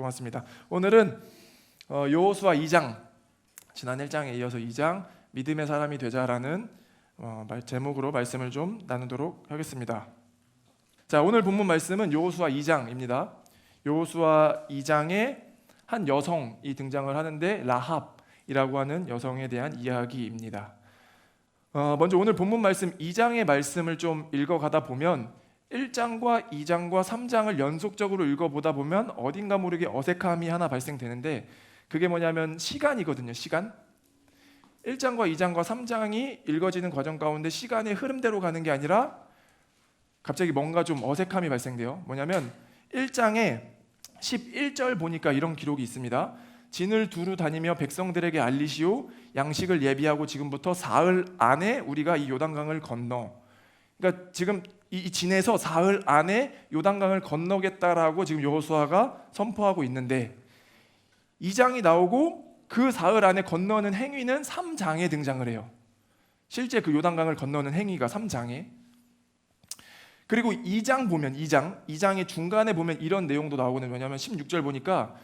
고맙습니다. 오늘은 여호수아 2장, 지난 1장에 이어서 2장 믿음의 사람이 되자라는 제목으로 말씀을 좀 나누도록 하겠습니다. 자, 오늘 본문 말씀은 여호수아 2장입니다. 여호수아 2장에 한 여성이 등장을 하는데 라합이라고 하는 여성에 대한 이야기입니다. 먼저 오늘 본문 말씀 2장의 말씀을 좀 읽어가다 보면 1장과 2장과 3장을 연속적으로 읽어보다 보면 어딘가 모르게 어색함이 하나 발생되는데, 그게 뭐냐면 시간이거든요. 시간. 1장과 2장과 3장이 읽어지는 과정 가운데 시간의 흐름대로 가는 게 아니라 갑자기 뭔가 좀 어색함이 발생돼요. 뭐냐면 1장에 11절 보니까 이런 기록이 있습니다. 진을 두루 다니며 백성들에게 알리시오. 양식을 예비하고 지금부터 사흘 안에 우리가 이 요단강을 건너. 그러니까 지금 이 진에서 사흘 안에 요단강을 건너겠다라고 지금 여호수아가 선포하고 있는데, 2장이 나오고 그 사흘 안에 건너는 행위는 3장에 등장을 해요. 실제 그 요단강을 건너는 행위가 3장에. 그리고 2장 보면 2장의 중간에 보면 이런 내용도 나오거든요. 뭐냐면 16절 보니까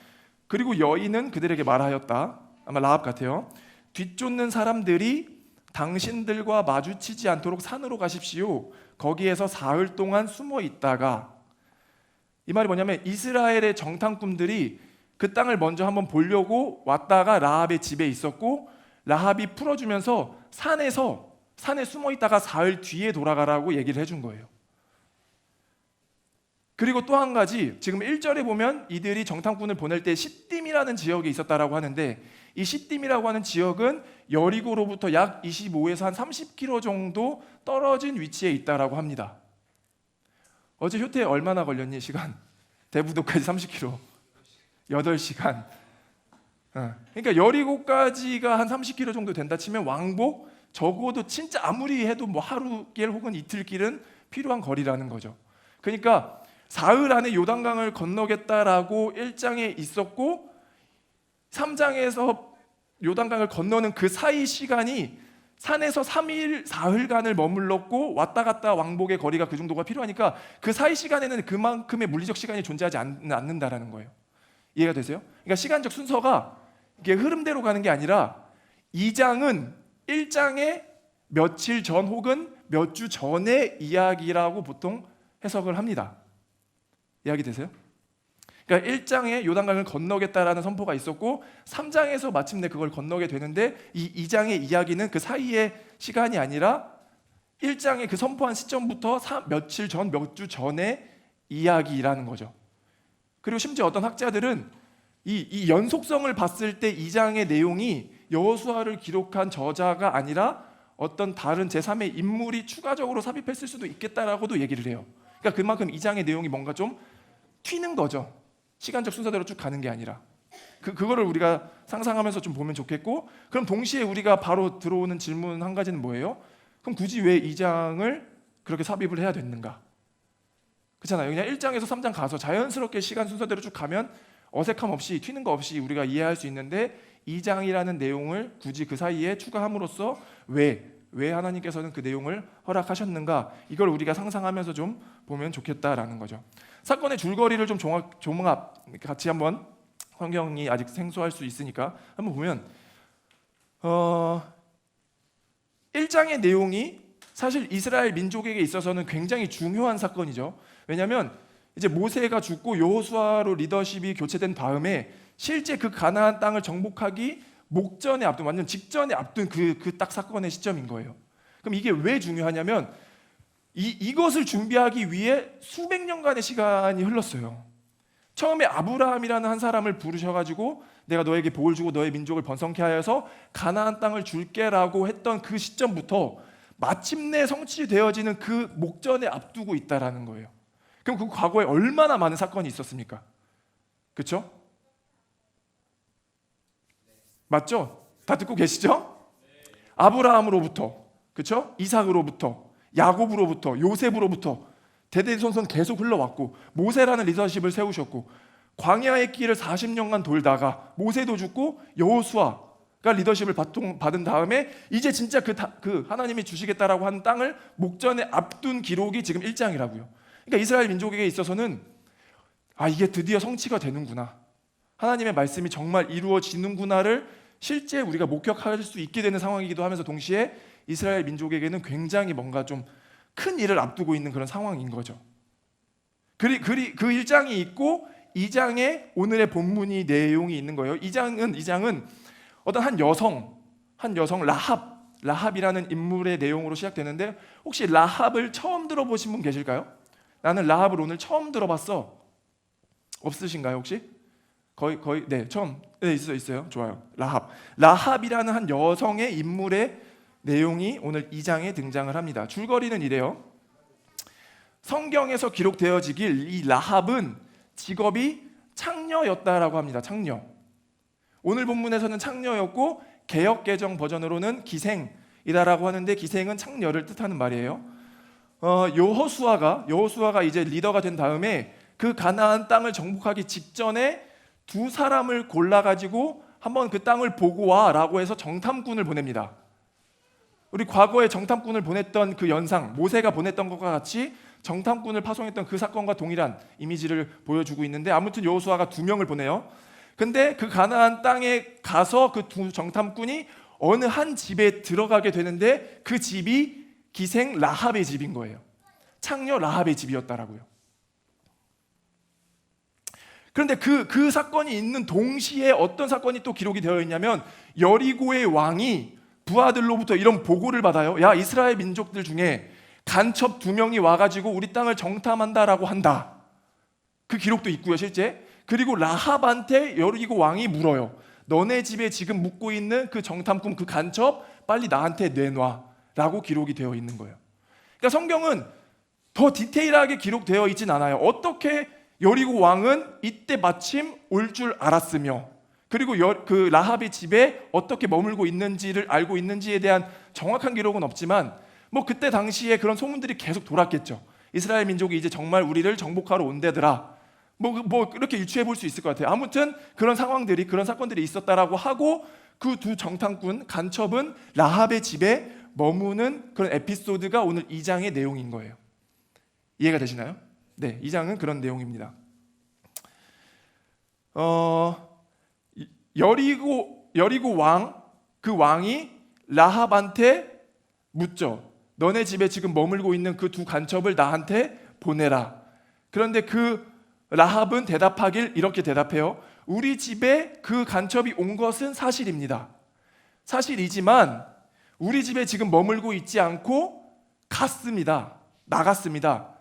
그리고 여인은 그들에게 말하였다. 아마 라합 같아요. 뒤쫓는 사람들이 당신들과 마주치지 않도록 산으로 가십시오. 거기에서 사흘 동안 숨어 있다가, 이 말이 뭐냐면 이스라엘의 정탐꾼들이 그 땅을 먼저 한번 보려고 왔다가 라합의 집에 있었고, 라합이 풀어주면서 산에 숨어 있다가 사흘 뒤에 돌아가라고 얘기를 해준 거예요. 그리고 또 한 가지, 지금 1절에 보면 이들이 정탐꾼을 보낼 때 시딤이라는 지역에 있었다라고 하는데, 이 시딤이라고 하는 지역은 여리고로부터 약 25에서 한 30km 정도 떨어진 위치에 있다라고 합니다. 어제 효태에 얼마나 걸렸니? 시간. 대부도까지 30km. 8시간. 그러니까 여리고까지가 한 30km 정도 된다 치면 왕복 적어도 진짜 아무리 해도 뭐 하루길 혹은 이틀길은 필요한 거리라는 거죠. 그러니까 사흘 안에 요단강을 건너겠다라고 1장에 있었고 3장에서 요단강을 건너는 그 사이 시간이 산에서 3일, 사흘간을 머물렀고 왔다 갔다 왕복의 거리가 그 정도가 필요하니까 그 사이 시간에는 그만큼의 물리적 시간이 존재하지 않는다라는 거예요. 이해가 되세요? 그러니까 시간적 순서가 이게 흐름대로 가는 게 아니라 2장은 1장의 며칠 전 혹은 몇 주 전의 이야기라고 보통 해석을 합니다. 이해하게 되세요? 그러니까 1장에 요단강을 건너겠다라는 선포가 있었고 3장에서 마침내 그걸 건너게 되는데, 이 2장의 이야기는 그 사이의 시간이 아니라 1장의 그 선포한 시점부터 며칠 전, 몇 주 전의 이야기라는 거죠. 그리고 심지어 어떤 학자들은 이 연속성을 봤을 때 2장의 내용이 여호수아를 기록한 저자가 아니라 어떤 다른 제3의 인물이 추가적으로 삽입했을 수도 있겠다라고도 얘기를 해요. 그러니까 그만큼 2장의 내용이 뭔가 좀 튀는 거죠. 시간적 순서대로 쭉 가는 게 아니라. 그거를 우리가 상상하면서 좀 보면 좋겠고, 그럼 동시에 우리가 바로 들어오는 질문 한 가지는 뭐예요? 그럼 굳이 왜 2장을 그렇게 삽입을 해야 됐는가? 그렇잖아요. 그냥 1장에서 3장 가서 자연스럽게 시간 순서대로 쭉 가면 어색함 없이, 튀는 거 없이 우리가 이해할 수 있는데, 2장이라는 내용을 굳이 그 사이에 추가함으로써 왜 하나님께서는 그 내용을 허락하셨는가? 이걸 우리가 상상하면서 좀 보면 좋겠다라는 거죠. 사건의 줄거리를 좀 종합 같이 한번, 성경이 아직 생소할 수 있으니까 한번 보면 1장의 내용이 사실 이스라엘 민족에게 있어서는 굉장히 중요한 사건이죠. 왜냐하면 이제 모세가 죽고 여호수아로 리더십이 교체된 다음에 실제 그 가나안 땅을 정복하기 목전에 앞둔, 완전 직전에 앞둔 그 딱 사건의 시점인 거예요. 그럼 이게 왜 중요하냐면 이것을 준비하기 위해 수백 년간의 시간이 흘렀어요. 처음에 아브라함이라는 한 사람을 부르셔가지고 내가 너에게 복을 주고 너의 민족을 번성케 하여서 가나안 땅을 줄게라고 했던 그 시점부터 마침내 성취되어지는 그 목전에 앞두고 있다라는 거예요. 그럼 그 과거에 얼마나 많은 사건이 있었습니까? 그렇죠? 맞죠? 다 듣고 계시죠? 아브라함으로부터, 그렇죠? 이삭으로부터, 야곱으로부터, 요셉으로부터 대대손손 계속 흘러왔고, 모세라는 리더십을 세우셨고, 광야의 길을 40년간 돌다가 모세도 죽고 여호수아가 리더십을 받은 다음에 이제 진짜 그 하나님이 주시겠다라고 한 땅을 목전에 앞둔 기록이 지금 1장이라고요. 그러니까 이스라엘 민족에게 있어서는 이게 드디어 성취가 되는구나. 하나님의 말씀이 정말 이루어지는구나를 실제 우리가 목격할 수 있게 되는 상황이기도 하면서 동시에 이스라엘 민족에게는 굉장히 뭔가 좀 큰 일을 앞두고 있는 그런 상황인 거죠. 그 1장이 있고 2장에 오늘의 본문이 내용이 있는 거예요. 2장은 어떤 한 여성 라합이라는 인물의 내용으로 시작되는데, 혹시 라합을 처음 들어보신 분 계실까요? 나는 라합을 오늘 처음 들어봤어. 없으신가요 혹시? 거의 네, 처음. 네, 있어요. 좋아요. 라합이라는 한 여성의 인물의 내용이 오늘 2장에 등장을 합니다. 줄거리는 이래요. 성경에서 기록되어지길 이 라합은 직업이 창녀였다라고 합니다. 창녀. 오늘 본문에서는 창녀였고 개역 개정 버전으로는 기생이다라고 하는데, 기생은 창녀를 뜻하는 말이에요. 여호수아가 이제 리더가 된 다음에 그 가나안 땅을 정복하기 직전에 두 사람을 골라가지고 한번 그 땅을 보고 와라고 해서 정탐꾼을 보냅니다. 우리 과거에 정탐꾼을 보냈던 그 연상, 모세가 보냈던 것과 같이 정탐꾼을 파송했던 그 사건과 동일한 이미지를 보여주고 있는데, 아무튼 여호수아가 2명을 보내요. 근데 그 가나안 땅에 가서 그 두 정탐꾼이 어느 한 집에 들어가게 되는데, 그 집이 기생 라합의 집인 거예요. 창녀 라합의 집이었다라고요. 그런데 그 사건이 있는 동시에 어떤 사건이 또 기록이 되어 있냐면, 여리고의 왕이 부하들로부터 이런 보고를 받아요. 야, 이스라엘 민족들 중에 간첩 2명이 와가지고 우리 땅을 정탐한다라고 한다. 그 기록도 있고요, 실제. 그리고 라합한테 여리고 왕이 물어요. 너네 집에 지금 묵고 있는 그 정탐꾼, 그 간첩 빨리 나한테 내놔 라고 기록이 되어 있는 거예요. 그러니까 성경은 더 디테일하게 기록되어 있진 않아요. 어떻게 여리고 왕은 이때 마침 올 줄 알았으며, 그리고 그 라합의 집에 어떻게 머물고 있는지를 알고 있는지에 대한 정확한 기록은 없지만, 뭐 그때 당시에 그런 소문들이 계속 돌았겠죠. 이스라엘 민족이 이제 정말 우리를 정복하러 온대더라. 뭐 이렇게 유추해 볼 수 있을 것 같아요. 아무튼 그런 상황들이, 그런 사건들이 있었다라고 하고, 그 두 정탐꾼 간첩은 라합의 집에 머무는 그런 에피소드가 오늘 2장의 내용인 거예요. 이해가 되시나요? 네, 2장은 그런 내용입니다. 여리고 그 왕이 라합한테 묻죠. 너네 집에 지금 머물고 있는 그 두 간첩을 나한테 보내라. 그런데 그 라합은 대답하길 이렇게 대답해요. 우리 집에 그 간첩이 온 것은 사실입니다. 사실이지만 우리 집에 지금 머물고 있지 않고 나갔습니다.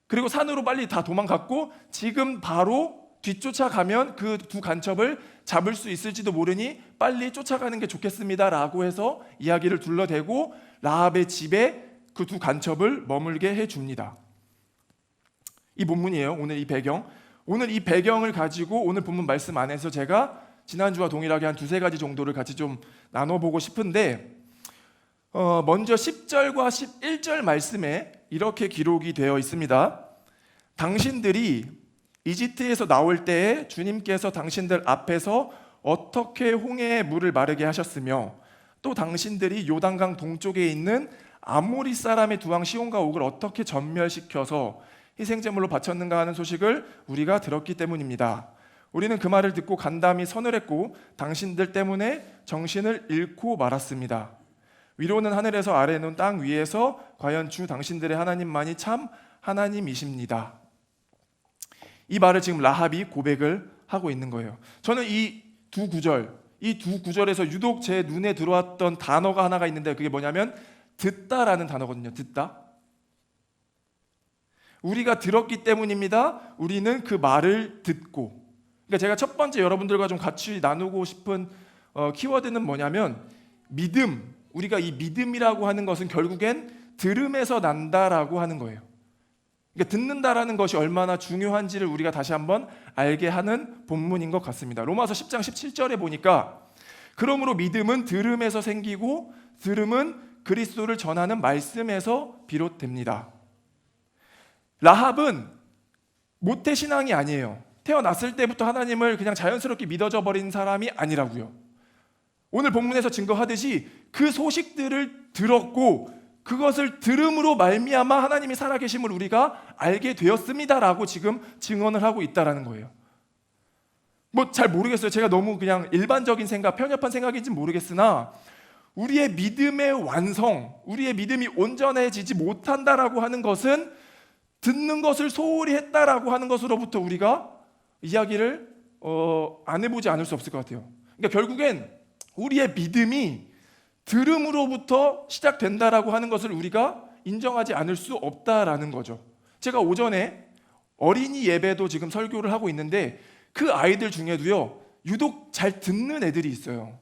그리고 산으로 빨리 다 도망갔고, 지금 바로 뒤쫓아가면 그 두 간첩을 잡을 수 있을지도 모르니 빨리 쫓아가는 게 좋겠습니다라고 해서 이야기를 둘러대고 라합의 집에 그 두 간첩을 머물게 해줍니다. 이 본문이에요. 오늘 이 배경. 오늘 이 배경을 가지고 오늘 본문 말씀 안에서 제가 지난주와 동일하게 한 2-3가지 정도를 같이 좀 나눠보고 싶은데, 먼저 10절과 11절 말씀에 이렇게 기록이 되어 있습니다. 당신들이 이집트에서 나올 때에 주님께서 당신들 앞에서 어떻게 홍해의 물을 마르게 하셨으며, 또 당신들이 요단강 동쪽에 있는 아모리 사람의 두 왕 시온과 옥을 어떻게 전멸시켜서 희생제물로 바쳤는가 하는 소식을 우리가 들었기 때문입니다. 우리는 그 말을 듣고 간담이 서늘했고 당신들 때문에 정신을 잃고 말았습니다. 위로는 하늘에서, 아래는 땅 위에서 과연 주 당신들의 하나님만이 참 하나님이십니다. 이 말을 지금 라합이 고백을 하고 있는 거예요. 저는 이 두 구절에서 유독 제 눈에 들어왔던 단어가 하나가 있는데, 그게 뭐냐면 듣다라는 단어거든요. 듣다. 우리가 들었기 때문입니다. 우리는 그 말을 듣고. 그러니까 제가 첫 번째 여러분들과 좀 같이 나누고 싶은 키워드는 뭐냐면 믿음. 우리가 이 믿음이라고 하는 것은 결국엔 들음에서 난다라고 하는 거예요. 그러니까 듣는다라는 것이 얼마나 중요한지를 우리가 다시 한번 알게 하는 본문인 것 같습니다. 로마서 10장 17절에 보니까, 그러므로 믿음은 들음에서 생기고 들음은 그리스도를 전하는 말씀에서 비롯됩니다. 라합은 모태신앙이 아니에요. 태어났을 때부터 하나님을 그냥 자연스럽게 믿어져 버린 사람이 아니라고요. 오늘 본문에서 증거하듯이 그 소식들을 들었고 그것을 들음으로 말미암아 하나님이 살아계심을 우리가 알게 되었습니다라고 지금 증언을 하고 있다라는 거예요. 뭐 잘 모르겠어요. 제가 너무 그냥 일반적인 생각, 편협한 생각인지 모르겠으나 우리의 믿음의 완성, 우리의 믿음이 온전해지지 못한다라고 하는 것은 듣는 것을 소홀히 했다라고 하는 것으로부터 우리가 이야기를 안 해보지 않을 수 없을 것 같아요. 그러니까 결국엔 우리의 믿음이 들음으로부터 시작된다라고 하는 것을 우리가 인정하지 않을 수 없다라는 거죠. 제가 오전에 어린이 예배도 지금 설교를 하고 있는데 그 아이들 중에도요 유독 잘 듣는 애들이 있어요.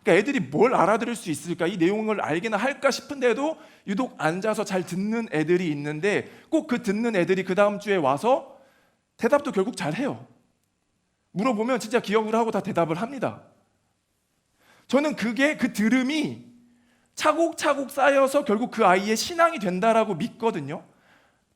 그러니까 애들이 뭘 알아들을 수 있을까, 이 내용을 알기나 할까 싶은데도 유독 앉아서 잘 듣는 애들이 있는데 꼭 그 듣는 애들이 그 다음 주에 와서 대답도 결국 잘해요. 물어보면 진짜 기억을 하고 다 대답을 합니다. 저는 그게 그 들음이 차곡차곡 쌓여서 결국 그 아이의 신앙이 된다라고 믿거든요.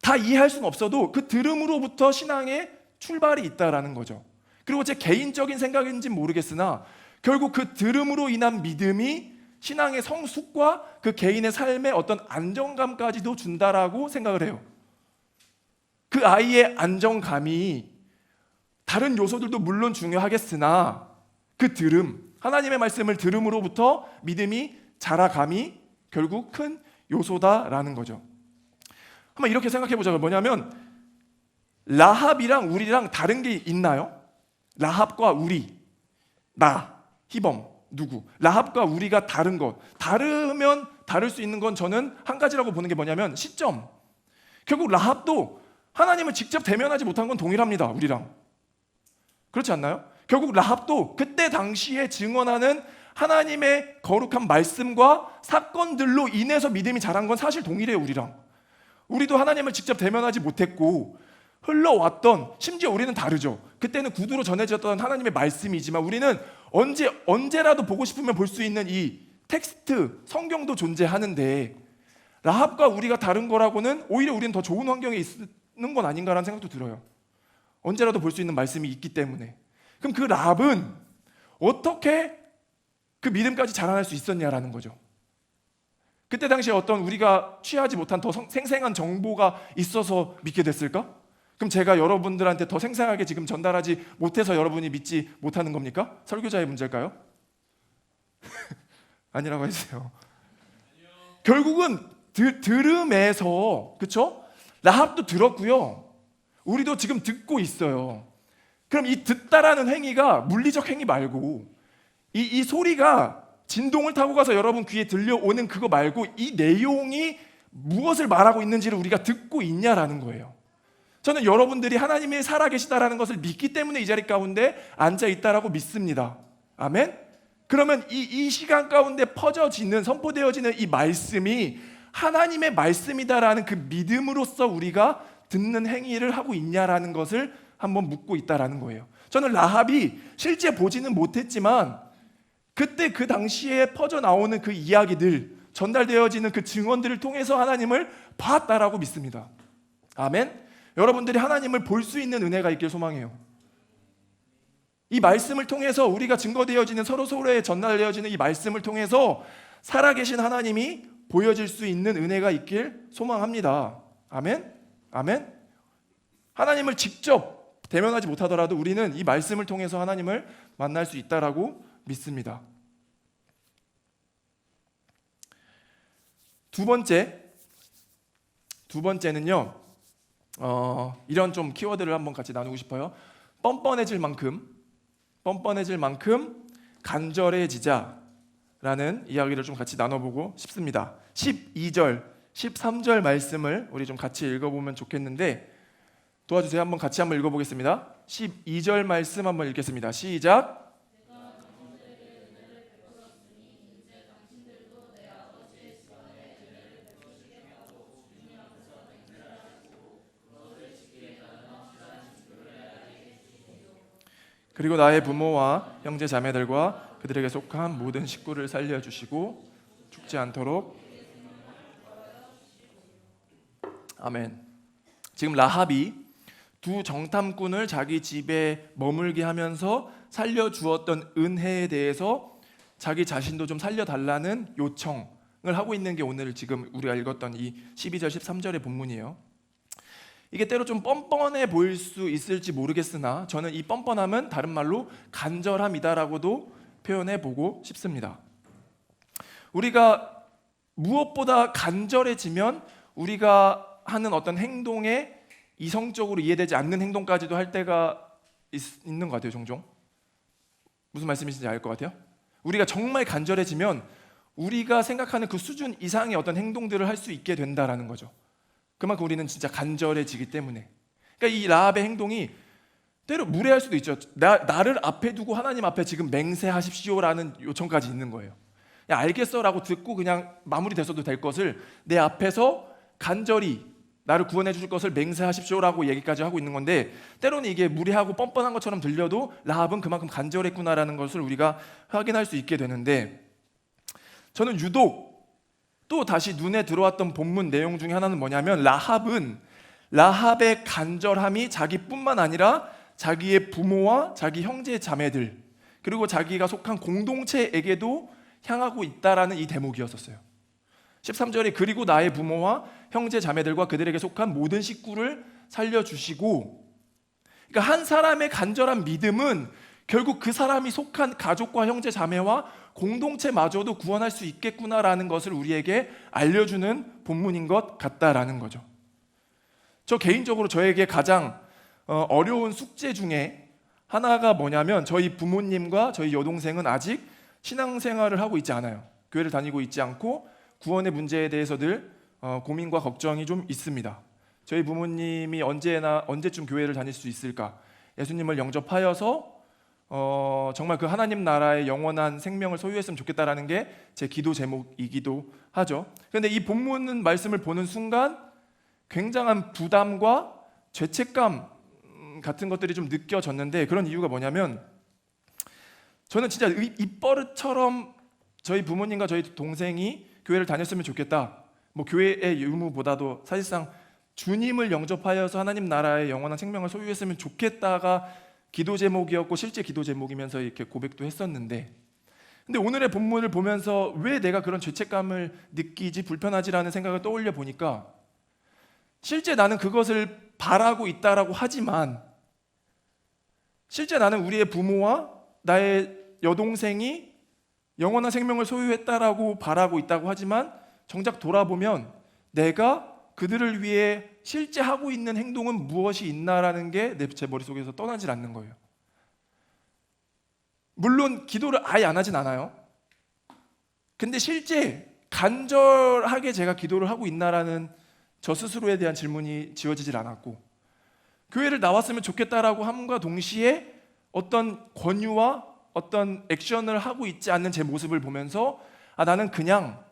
다 이해할 수는 없어도 그 들음으로부터 신앙의 출발이 있다라는 거죠. 그리고 제 개인적인 생각인지는 모르겠으나 결국 그 들음으로 인한 믿음이 신앙의 성숙과 그 개인의 삶의 어떤 안정감까지도 준다라고 생각을 해요. 그 아이의 안정감이 다른 요소들도 물론 중요하겠으나 그 들음, 하나님의 말씀을 들음으로부터 믿음이 자라감이 결국 큰 요소다라는 거죠. 한번 이렇게 생각해 보자고요. 뭐냐면 라합이랑 우리랑 다른 게 있나요? 라합과 우리, 나, 희범, 누구? 라합과 우리가 다른 것, 다르면 다를 수 있는 건 저는 한 가지라고 보는 게 뭐냐면 시점. 결국 라합도 하나님을 직접 대면하지 못한 건 동일합니다. 우리랑. 그렇지 않나요? 결국 라합도 그때 당시에 증언하는 하나님의 거룩한 말씀과 사건들로 인해서 믿음이 자란 건 사실 동일해요. 우리랑. 우리도 하나님을 직접 대면하지 못했고 흘러왔던, 심지어 우리는 다르죠. 그때는 구두로 전해졌던 하나님의 말씀이지만 우리는 언제라도 보고 싶으면 볼 수 있는 이 텍스트, 성경도 존재하는데 라합과 우리가 다른 거라고는 오히려 우리는 더 좋은 환경에 있는 건 아닌가라는 생각도 들어요. 언제라도 볼 수 있는 말씀이 있기 때문에. 그럼 그 라합은 어떻게 그 믿음까지 자라날 수 있었냐라는 거죠. 그때 당시에 어떤 우리가 취하지 못한 더 생생한 정보가 있어서 믿게 됐을까? 그럼 제가 여러분들한테 더 생생하게 지금 전달하지 못해서 여러분이 믿지 못하는 겁니까? 설교자의 문제일까요? 아니라고 해주세요. 결국은 들음에서, 그렇죠? 라합도 들었고요. 우리도 지금 듣고 있어요. 그럼 이 듣다라는 행위가 물리적 행위 말고 이 소리가 진동을 타고 가서 여러분 귀에 들려오는 그거 말고 이 내용이 무엇을 말하고 있는지를 우리가 듣고 있냐라는 거예요. 저는 여러분들이 하나님이 살아계시다라는 것을 믿기 때문에 이 자리 가운데 앉아있다라고 믿습니다. 아멘? 그러면 이 시간 가운데 퍼져지는, 선포되어지는 이 말씀이 하나님의 말씀이다라는 그 믿음으로써 우리가 듣는 행위를 하고 있냐라는 것을 한번 묻고 있다라는 거예요. 저는 라합이 실제 보지는 못했지만 그때 그 당시에 퍼져나오는 그 이야기들, 전달되어지는 그 증언들을 통해서 하나님을 봤다라고 믿습니다. 아멘? 여러분들이 하나님을 볼 수 있는 은혜가 있길 소망해요. 이 말씀을 통해서 우리가 증거되어지는, 서로서로에 전달되어지는 이 말씀을 통해서 살아계신 하나님이 보여질 수 있는 은혜가 있길 소망합니다. 아멘? 아멘? 하나님을 직접 대면하지 못하더라도 우리는 이 말씀을 통해서 하나님을 만날 수 있다라고 믿습니다. 두 번째는요, 이런 좀 키워드를 한번 같이 나누고 싶어요. 뻔뻔해질 만큼 간절해지자라는 이야기를 좀 같이 나눠보고 싶습니다. 12절, 13절 말씀을 우리 좀 같이 읽어보면 좋겠는데 도와주세요. 같이 한번 읽어보겠습니다. 12절 말씀 한번 읽겠습니다. 시작. 그리고 나의 부모와 형제 자매들과 그들에게 속한 모든 식구를 살려주시고 죽지 않도록. 아멘. 지금 라합이 두 정탐꾼을 자기 집에 머물게 하면서 살려주었던 은혜에 대해서 자기 자신도 좀 살려달라는 요청을 하고 있는 게 오늘 지금 우리가 읽었던 이 12절 13절의 본문이에요. 이게 때로 좀 뻔뻔해 보일 수 있을지 모르겠으나 저는 이 뻔뻔함은 다른 말로 간절함이다라고도 표현해 보고 싶습니다. 우리가 무엇보다 간절해지면 우리가 하는 어떤 행동에 이성적으로 이해되지 않는 행동까지도 할 때가 있는 것 같아요. 종종. 무슨 말씀이신지 알 것 같아요. 우리가 정말 간절해지면 우리가 생각하는 그 수준 이상의 어떤 행동들을 할 수 있게 된다라는 거죠. 그만큼 우리는 진짜 간절해지기 때문에. 그러니까 이 라합의 행동이 때로 무례할 수도 있죠. 나를 앞에 두고 하나님 앞에 지금 맹세하십시오라는 요청까지 있는 거예요. 야, 알겠어라고 듣고 그냥 마무리됐어도 될 것을 내 앞에서 간절히 나를 구원해 주실 것을 맹세하십시오라고 얘기까지 하고 있는 건데, 때로는 이게 무례하고 뻔뻔한 것처럼 들려도 라합은 그만큼 간절했구나라는 것을 우리가 확인할 수 있게 되는데, 저는 유독 또 다시 눈에 들어왔던 본문 내용 중에 하나는 뭐냐면, 라합의 간절함이 자기뿐만 아니라 자기의 부모와 자기 형제 자매들, 그리고 자기가 속한 공동체에게도 향하고 있다라는 이 대목이었었어요. 13절에 그리고 나의 부모와 형제 자매들과 그들에게 속한 모든 식구를 살려주시고, 그러니까 한 사람의 간절한 믿음은 결국 그 사람이 속한 가족과 형제 자매와 공동체마저도 구원할 수 있겠구나라는 것을 우리에게 알려주는 본문인 것 같다라는 거죠. 저 개인적으로 저에게 가장 어려운 숙제 중에 하나가 뭐냐면, 저희 부모님과 저희 여동생은 아직 신앙생활을 하고 있지 않아요. 교회를 다니고 있지 않고 구원의 문제에 대해서 늘 고민과 걱정이 좀 있습니다. 저희 부모님이 언제쯤 교회를 다닐 수 있을까? 예수님을 영접하여서 정말 그 하나님 나라의 영원한 생명을 소유했으면 좋겠다라는 게 제 기도 제목이기도 하죠. 그런데 이 본문 말씀을 보는 순간 굉장한 부담과 죄책감 같은 것들이 좀 느껴졌는데, 그런 이유가 뭐냐면, 저는 진짜 입버릇처럼 저희 부모님과 저희 동생이 교회를 다녔으면 좋겠다, 뭐 교회의 의무보다도 사실상 주님을 영접하여서 하나님 나라의 영원한 생명을 소유했으면 좋겠다가 기도 제목이었고 실제 기도 제목이면서 이렇게 고백도 했었는데, 근데 오늘의 본문을 보면서 왜 내가 그런 죄책감을 느끼지, 불편하지라는 생각을 떠올려 보니까, 실제 나는 그것을 바라고 있다라고 하지만, 실제 나는 우리의 부모와 나의 여동생이 영원한 생명을 소유했다라고 바라고 있다고 하지만, 정작 돌아보면 내가 그들을 위해 실제 하고 있는 행동은 무엇이 있나라는 게 제 머릿속에서 떠나질 않는 거예요. 물론 기도를 아예 안 하진 않아요. 근데 실제 간절하게 제가 기도를 하고 있나라는 저 스스로에 대한 질문이 지어지질 않았고, 교회를 나왔으면 좋겠다라고 함과 동시에 어떤 권유와 어떤 액션을 하고 있지 않는 제 모습을 보면서 나는 그냥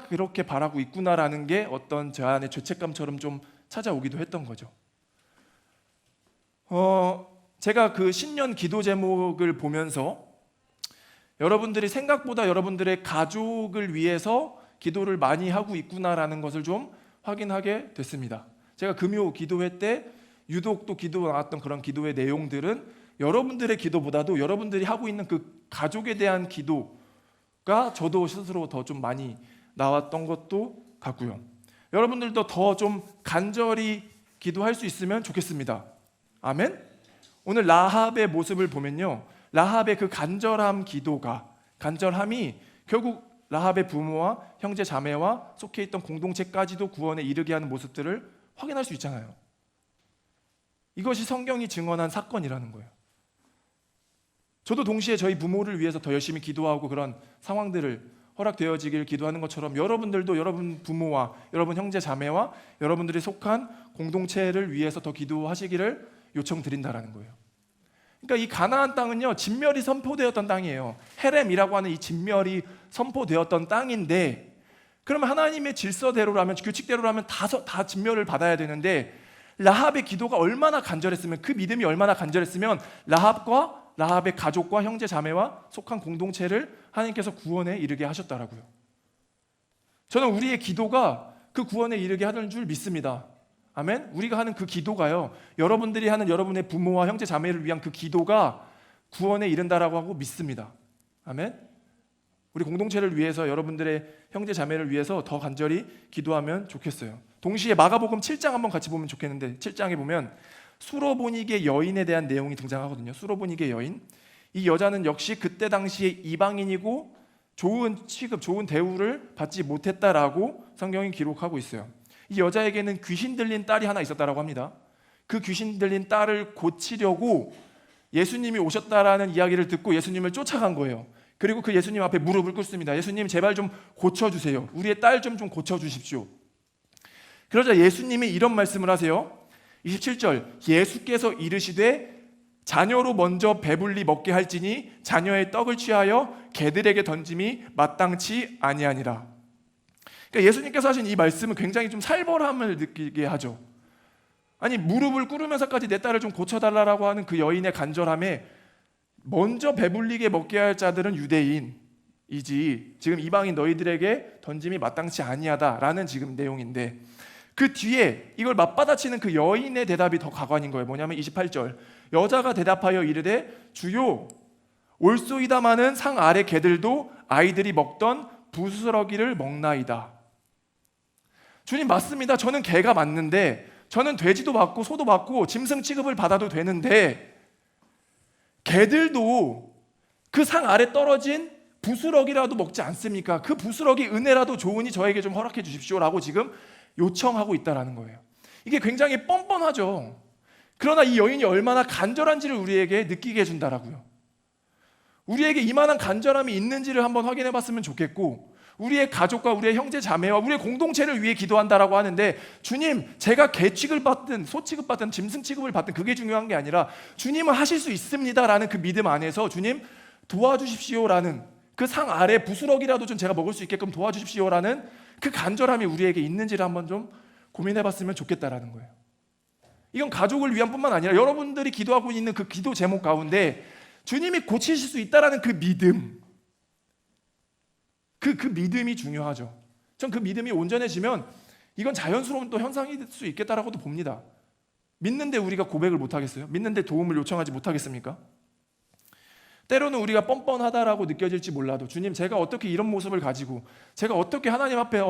그렇게 바라고 있구나라는 게 어떤 제 안의 죄책감처럼 좀 찾아오기도 했던 거죠. 제가 그 신년 기도 제목을 보면서 여러분들이 생각보다 여러분들의 가족을 위해서 기도를 많이 하고 있구나라는 것을 좀 확인하게 됐습니다. 제가 금요 기도회 때 유독 또 기도 나왔던 그런 기도의 내용들은 여러분들의 기도보다도 여러분들이 하고 있는 그 가족에 대한 기도가 저도 스스로 더 좀 많이 나왔던 것도 같고요. 여러분들도 더 좀 간절히 기도할 수 있으면 좋겠습니다. 아멘? 오늘 라합의 모습을 보면요, 라합의 그 간절함이 결국 라합의 부모와 형제 자매와 속해 있던 공동체까지도 구원에 이르게 하는 모습들을 확인할 수 있잖아요. 이것이 성경이 증언한 사건이라는 거예요. 저도 동시에 저희 부모를 위해서 더 열심히 기도하고 그런 상황들을 허락되어지길 기도하는 것처럼, 여러분들도 여러분 부모와 여러분 형제 자매와 여러분들이 속한 공동체를 위해서 더 기도하시기를 요청드린다라는 거예요. 그러니까 이 가나안 땅은요, 진멸이 선포되었던 땅이에요. 헤렘이라고 하는 이 진멸이 선포되었던 땅인데, 그러면 하나님의 질서대로라면, 규칙대로라면 다 진멸을 받아야 되는데, 라합의 기도가 얼마나 간절했으면, 그 믿음이 얼마나 간절했으면 라합의 가족과 형제 자매와 속한 공동체를 하나님께서 구원에 이르게 하셨다라고요. 저는 우리의 기도가 그 구원에 이르게 하는 줄 믿습니다. 아멘? 우리가 하는 그 기도가요, 여러분들이 하는 여러분의 부모와 형제 자매를 위한 그 기도가 구원에 이른다라고 하고 믿습니다. 아멘? 우리 공동체를 위해서, 여러분들의 형제 자매를 위해서 더 간절히 기도하면 좋겠어요. 동시에 마가복음 7장 한번 같이 보면 좋겠는데, 7장에 보면 수로보니게 여인에 대한 내용이 등장하거든요. 수로보니게 여인, 이 여자는 역시 그때 당시에 이방인이고 좋은 취급, 좋은 대우를 받지 못했다라고 성경이 기록하고 있어요. 이 여자에게는 귀신 들린 딸이 하나 있었다라고 합니다. 그 귀신 들린 딸을 고치려고 예수님이 오셨다라는 이야기를 듣고 예수님을 쫓아간 거예요. 그리고 그 예수님 앞에 무릎을 꿇습니다. 예수님, 제발 좀 고쳐주세요. 우리의 딸 좀 고쳐주십시오. 그러자 예수님이 이런 말씀을 하세요. 27절, 예수께서 이르시되 자녀로 먼저 배불리 먹게 할지니 자녀의 떡을 취하여 개들에게 던짐이 마땅치 아니하니라. 그러니까 예수님께서 하신 이 말씀은 굉장히 좀 살벌함을 느끼게 하죠. 아니, 무릎을 꿇으면서까지 내 딸을 좀 고쳐달라고 하는 그 여인의 간절함에 먼저 배불리게 먹게 할 자들은 유대인이지 지금 이방인 너희들에게 던짐이 마땅치 아니하다라는 지금 내용인데, 그 뒤에 이걸 맞받아치는 그 여인의 대답이 더 가관인 거예요. 뭐냐면 28절, 여자가 대답하여 이르되 주요 올소이다마는 상 아래 개들도 아이들이 먹던 부스러기를 먹나이다. 주님, 맞습니다. 저는 개가 맞는데, 저는 돼지도 맞고 소도 맞고 짐승 취급을 받아도 되는데 개들도 그 상 아래 떨어진 부스러기라도 먹지 않습니까? 그 부스러기 은혜라도 좋으니 저에게 좀 허락해 주십시오라고 지금 요청하고 있다라는 거예요. 이게 굉장히 뻔뻔하죠. 그러나 이 여인이 얼마나 간절한지를 우리에게 느끼게 해준다라고요. 우리에게 이만한 간절함이 있는지를 한번 확인해 봤으면 좋겠고, 우리의 가족과 우리의 형제 자매와 우리의 공동체를 위해 기도한다라고 하는데, 주님, 제가 개 취급을 받든 소 취급 받든 짐승 취급을 받든 그게 중요한 게 아니라 주님은 하실 수 있습니다라는 그 믿음 안에서 주님 도와주십시오라는, 그 상 아래 부스러기라도 좀 제가 먹을 수 있게끔 도와주십시오라는 그 간절함이 우리에게 있는지를 한번 좀 고민해 봤으면 좋겠다라는 거예요. 이건 가족을 위한 뿐만 아니라 여러분들이 기도하고 있는 그 기도 제목 가운데 주님이 고치실 수 있다라는 그 믿음, 그 믿음이 중요하죠. 전 그 믿음이 온전해지면 이건 자연스러운 또 현상이 될 수 있겠다라고도 봅니다. 믿는데 우리가 고백을 못하겠어요? 믿는데 도움을 요청하지 못하겠습니까? 때로는 우리가 뻔뻔하다라고 느껴질지 몰라도, 주님, 제가 어떻게 이런 모습을 가지고, 제가 어떻게 하나님 앞에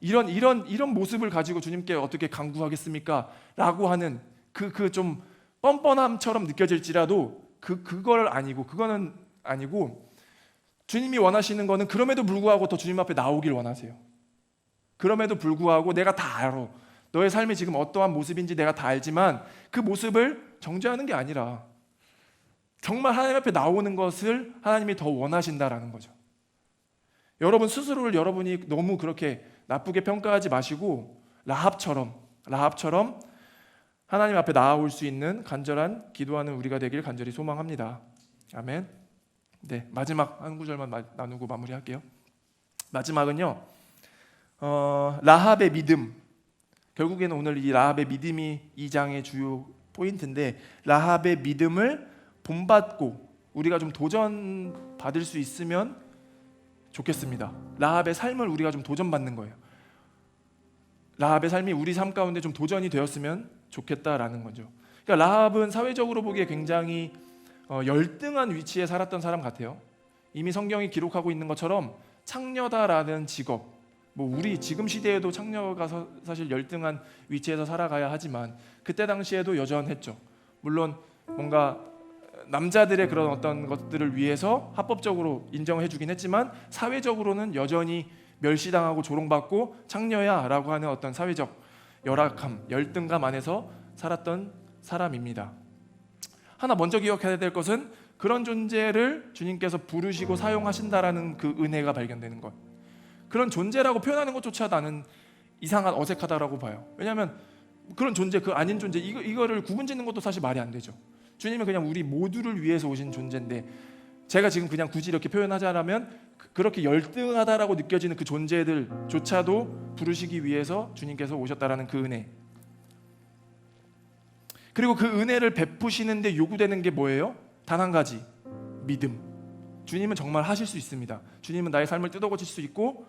이런 모습을 가지고 주님께 어떻게 간구하겠습니까? 라고 하는 그 좀 뻔뻔함처럼 느껴질지라도 그거는 아니고, 주님이 원하시는 거는 그럼에도 불구하고 더 주님 앞에 나오길 원하세요. 그럼에도 불구하고 내가 다 알아. 너의 삶이 지금 어떠한 모습인지 내가 다 알지만 그 모습을 정죄하는 게 아니라 정말 하나님 앞에 나오는 것을 하나님이 더 원하신다라는 거죠. 여러분 스스로를 여러분이 너무 그렇게 나쁘게 평가하지 마시고 라합처럼 하나님 앞에 나아올 수 있는 간절한 기도하는 우리가 되길 간절히 소망합니다. 아멘. 네, 마지막 한 구절만 나누고 마무리할게요. 마지막은요, 라합의 믿음. 결국에는 오늘 이 라합의 믿음이 2장의 주요 포인트인데, 라합의 믿음을 본받고 우리가 좀 도전받을 수 있으면 좋겠습니다. 라합의 삶을 우리가 좀 도전받는 거예요. 라합의 삶이 우리 삶 가운데 좀 도전이 되었으면 좋겠다라는 거죠. 그러니까 라합은 사회적으로 보기에 굉장히 열등한 위치에 살았던 사람 같아요. 이미 성경이 기록하고 있는 것처럼 창녀다라는 직업, 우리 지금 시대에도 창녀가 사실 열등한 위치에서 살아가야 하지만 그때 당시에도 여전했죠. 물론 뭔가 남자들의 그런 어떤 것들을 위해서 합법적으로 인정해주긴 했지만 사회적으로는 여전히 멸시당하고 조롱받고 창녀야라고 하는 어떤 사회적 열악함, 열등감 안에서 살았던 사람입니다. 하나 먼저 기억해야 될 것은 그런 존재를 주님께서 부르시고 사용하신다라는 그 은혜가 발견되는 것. 그런 존재라고 표현하는 것조차 나는 이상한 어색하다라고 봐요. 왜냐하면 그런 존재, 그 아닌 존재, 이거를 구분짓는 것도 사실 말이 안 되죠. 주님은 그냥 우리 모두를 위해서 오신 존재인데, 제가 지금 그냥 굳이 이렇게 표현하자면 그렇게 열등하다라고 느껴지는 그 존재들조차도 부르시기 위해서 주님께서 오셨다라는 그 은혜. 그리고 그 은혜를 베푸시는데 요구되는 게 뭐예요? 단 한 가지, 믿음. 주님은 정말 하실 수 있습니다. 주님은 나의 삶을 뜯어고칠 수 있고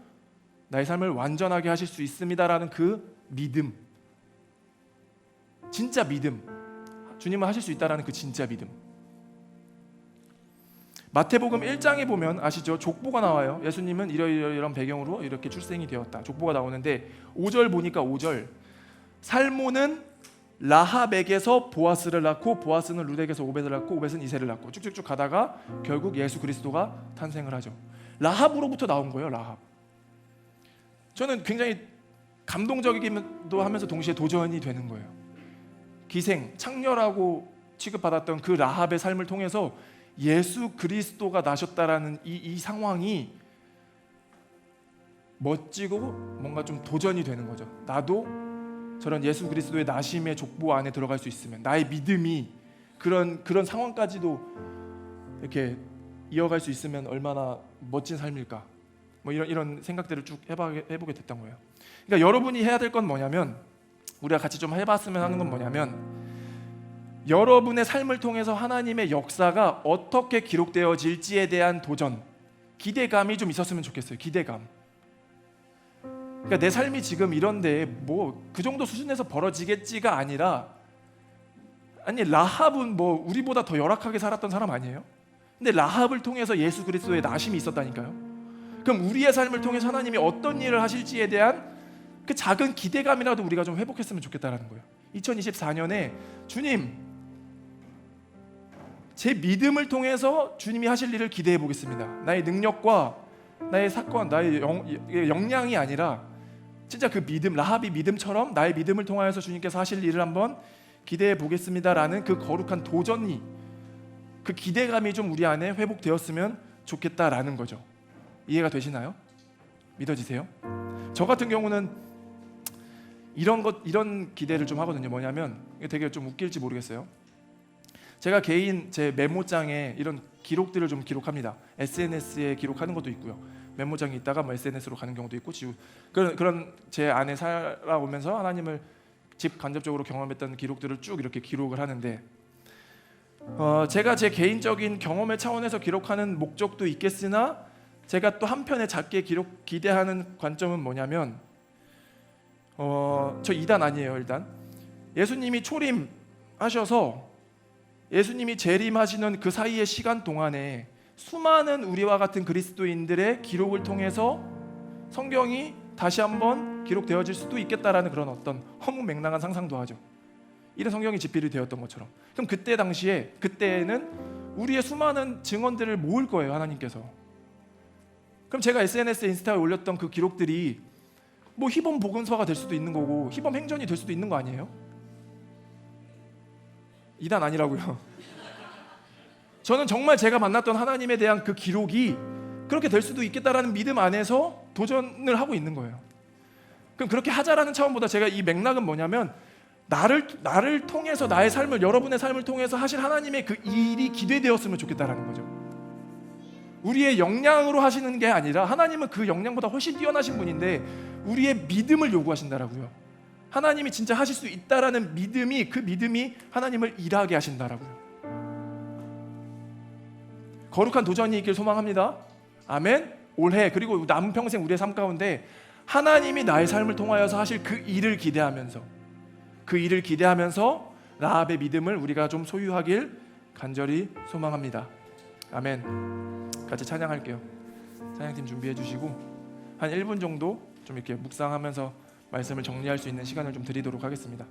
나의 삶을 완전하게 하실 수 있습니다라는 그 믿음, 진짜 믿음. 주님은 하실 수 있다라는 그 진짜 믿음. 마태복음 1장에 보면 아시죠? 족보가 나와요. 예수님은 이런 배경으로 이렇게 출생이 되었다. 족보가 나오는데 5절 보니까 5절 살모는 라합에게서 보아스를 낳고 보아스는 룻에게서 오벳을 낳고 오벳은 이새를 낳고 쭉쭉쭉 가다가 결국 예수 그리스도가 탄생을 하죠. 라합으로부터 나온 거예요. 라합. 저는 굉장히 감동적이기도 하면서 동시에 도전이 되는 거예요. 기생, 창녀라고 취급받았던 그 라합의 삶을 통해서 예수 그리스도가 나셨다라는 이 상황이 멋지고 뭔가 좀 도전이 되는 거죠. 나도 저런 예수 그리스도의 나심의 족보 안에 들어갈 수 있으면 나의 믿음이 그런 상황까지도 이렇게 이어갈 수 있으면 얼마나 멋진 삶일까. 뭐 이런 생각들을 쭉 해보게 됐던 거예요. 그러니까 여러분이 해야 될 건 뭐냐면 우리가 같이 좀 해봤으면 하는 건 뭐냐면 여러분의 삶을 통해서 하나님의 역사가 어떻게 기록되어질지에 대한 도전, 기대감이 좀 있었으면 좋겠어요. 기대감. 그러니까 내 삶이 지금 이런데 뭐 그 정도 수준에서 벌어지겠지가 아니라 아니 라합은 뭐 우리보다 더 열악하게 살았던 사람 아니에요? 근데 라합을 통해서 예수 그리스도의 나심이 있었다니까요. 그럼 우리의 삶을 통해서 하나님이 어떤 일을 하실지에 대한 그 작은 기대감이라도 우리가 좀 회복했으면 좋겠다라는 거예요. 2024년에 주님 제 믿음을 통해서 주님이 하실 일을 기대해 보겠습니다. 나의 능력과 나의 사건, 나의 역량이 아니라 진짜 그 믿음, 라합이 믿음처럼 나의 믿음을 통하여서 주님께서 하실 일을 한번 기대해 보겠습니다라는 그 거룩한 도전이, 그 기대감이 좀 우리 안에 회복되었으면 좋겠다라는 거죠. 이해가 되시나요? 믿어지세요? 저 같은 경우는 이런 기대를 좀 하거든요. 뭐냐면 이게 되게 좀 웃길지 모르겠어요. 제가 개인 제 메모장에 이런 기록들을 좀 기록합니다. SNS에 기록하는 것도 있고요. 메모장에 있다가 뭐 SNS로 가는 경우도 있고 그런 제 안에 살아오면서 하나님을 직간접적으로 경험했던 기록들을 쭉 이렇게 기록을 하는데 제가 제 개인적인 경험의 차원에서 기록하는 목적도 있겠으나 제가 또 한편에 작게 기대하는 관점은 뭐냐면 저 이단 아니에요. 일단 예수님이 초림하셔서 예수님이 재림하시는 그 사이의 시간 동안에 수많은 우리와 같은 그리스도인들의 기록을 통해서 성경이 다시 한번 기록되어질 수도 있겠다라는 그런 어떤 허무맹랑한 상상도 하죠. 이런 성경이 집필이 되었던 것처럼. 그럼 그때는 우리의 수많은 증언들을 모을 거예요. 하나님께서. 그럼 제가 SNS, 인스타에 올렸던 그 기록들이 뭐 희범 복음서가 될 수도 있는 거고 희범 행전이 될 수도 있는 거 아니에요? 이단 아니라고요. 저는 정말 제가 만났던 하나님에 대한 그 기록이 그렇게 될 수도 있겠다라는 믿음 안에서 도전을 하고 있는 거예요. 그럼 그렇게 하자라는 차원보다 제가 이 맥락은 뭐냐면 나를 통해서 나의 삶을, 여러분의 삶을 통해서 하실 하나님의 그 일이 기대되었으면 좋겠다라는 거죠. 우리의 역량으로 하시는 게 아니라 하나님은 그 역량보다 훨씬 뛰어나신 분인데 우리의 믿음을 요구하신다라고요. 하나님이 진짜 하실 수 있다라는 믿음이, 그 믿음이 하나님을 일하게 하신다라고요. 거룩한 도전이 있길 소망합니다. 아멘. 올해 그리고 남은 평생 우리의 삶 가운데 하나님이 나의 삶을 통하여서 하실 그 일을 기대하면서 라합의 믿음을 우리가 좀 소유하길 간절히 소망합니다. 아멘. 같이 찬양할게요. 찬양팀 준비해 주시고 한 1분 정도 좀 이렇게 묵상하면서 말씀을 정리할 수 있는 시간을 좀 드리도록 하겠습니다.